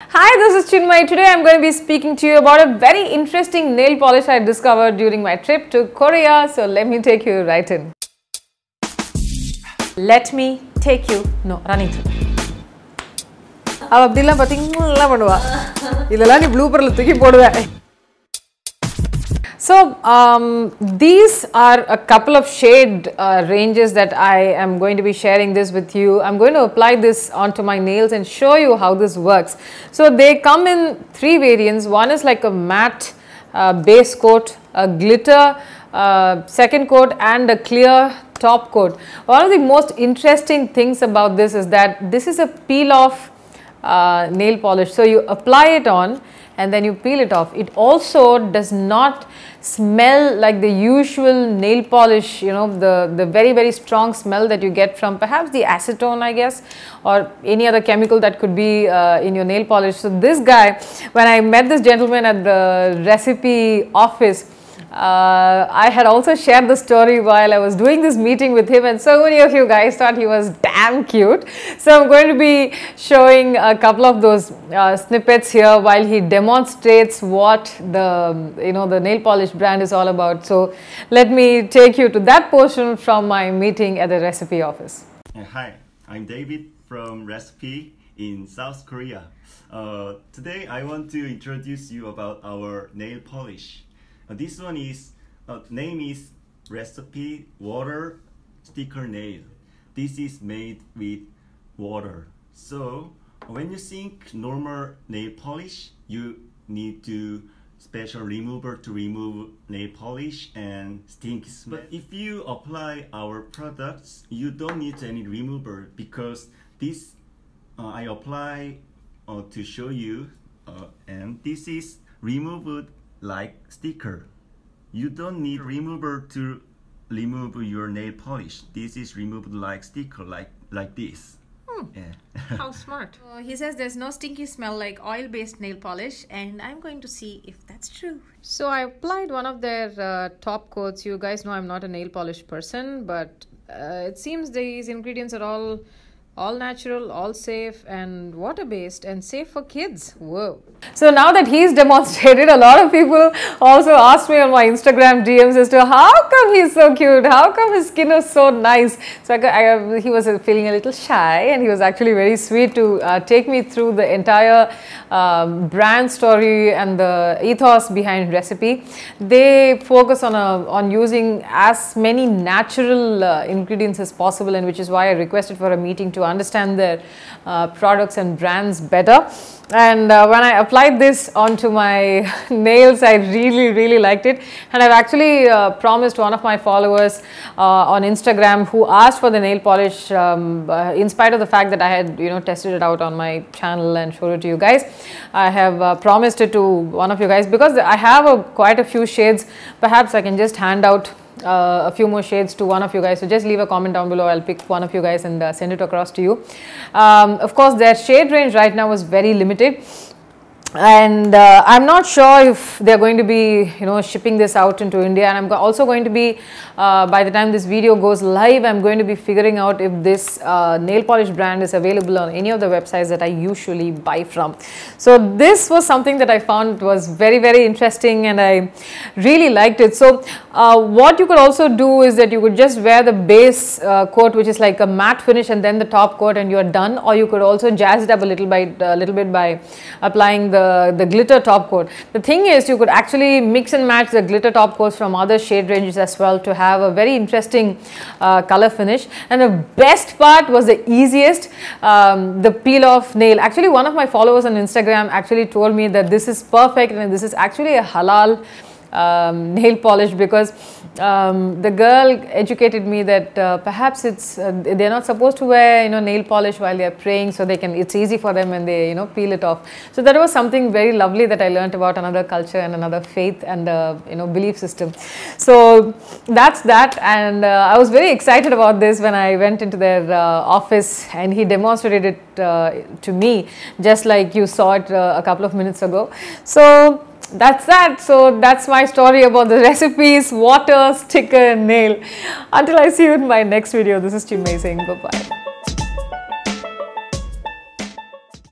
Hi, this is Chinmayi. Today I am going to be speaking to you about a very interesting nail polish I discovered during my trip to Korea. So let me take you right in. Let me take you, no, running through. அவ அப்படிலாம் பாத்தீங்கன்னா பண்ணுவா இதெல்லாம் நீ ப்ளூபர்ல தூக்கி போடுவே. So these are a couple of shade ranges that I am going to be sharing this with you. I'm going to apply this onto my nails and show you how this works. So they come in three variants. One is like a matte base coat, a glitter second coat and a clear top coat. One of the most interesting things about this is that this is a peel off nail polish. So you apply it on and then you peel it off. It also does not smell like the usual nail polish, you know, the very strong smell that you get from perhaps the acetone, I guess, or any other chemical that could be in your nail polish. So this guy, when I met this gentleman at the recipe office, I had also shared the story while I was doing this meeting with him, and so many of you guys thought he was damn cute. So I'm going to be showing a couple of those snippets here while he demonstrates what the nail polish brand is all about. So let me take you to that portion from my meeting at the recipe office. Hi, I'm David from Recipe in South Korea. Today I want to introduce you about our nail polish. This one is, name is Recipe Water Sticker Nail. This is made with water. So when you think normal nail polish, you need to special remover to remove nail polish and stinky smell. But if you apply our products, you don't need any remover because this I apply to show you, and this is removed like sticker. You don't need remover to remove your nail polish. This is removed like sticker, like this. Yeah. How smart. He says there's no stinky smell like oil-based nail polish, and I'm going to see if that's true. So I applied one of their top coats. You guys know I'm not a nail polish person, but it seems these ingredients are all natural, all safe and water-based and safe for kids. Whoa. So now that he's demonstrated, a lot of people also asked me on my Instagram DMs as to how come he's so cute, how come his skin is so nice. So he was feeling a little shy, and he was actually very sweet to take me through the entire brand story and the ethos behind Recipe. They focus on using as many natural ingredients as possible, and which is why I requested for a meeting to understand their products and brands better. And when I applied this onto my nails, I really liked it. And I've actually promised one of my followers on Instagram who asked for the nail polish, in spite of the fact that I had tested it out on my channel and showed it to you guys. I have promised it to one of you guys because I have quite a few shades. Perhaps I can just hand out a few more shades to one of you guys. So just leave a comment down below. I'll pick one of you guys and send it across to you. Of course, their shade range right now is very limited, and I'm not sure if they're going to be shipping this out into India. And I'm also going to be by the time this video goes live, I'm going to be figuring out if this nail polish brand is available on any of the websites that I usually buy from. So this was something that I found was very interesting, and I really liked it. So what you could also do is that you could just wear the base coat, which is like a matte finish, and then the top coat, and you're done. Or you could also jazz it up a little bit by applying the glitter top coat. The thing is, you could actually mix and match the glitter top coats from other shade ranges as well to have a very interesting color finish. And the best part was the easiest, the peel off nail. Actually, one of my followers on Instagram actually told me that this is perfect and this is actually a halal nail polish, because the girl educated me that perhaps they're not supposed to wear nail polish while they're praying, so it's easy for them when they peel it off. So that was something very lovely that I learned about another culture and another faith and belief system. So that's that, and I was very excited about this when I went into their office and he demonstrated it to me, just like you saw it a couple of minutes ago. So that's that. So that's my story about the recipes, water, sticker, nail. Until I see you in my next video, this is Chinmayi saying bye-bye.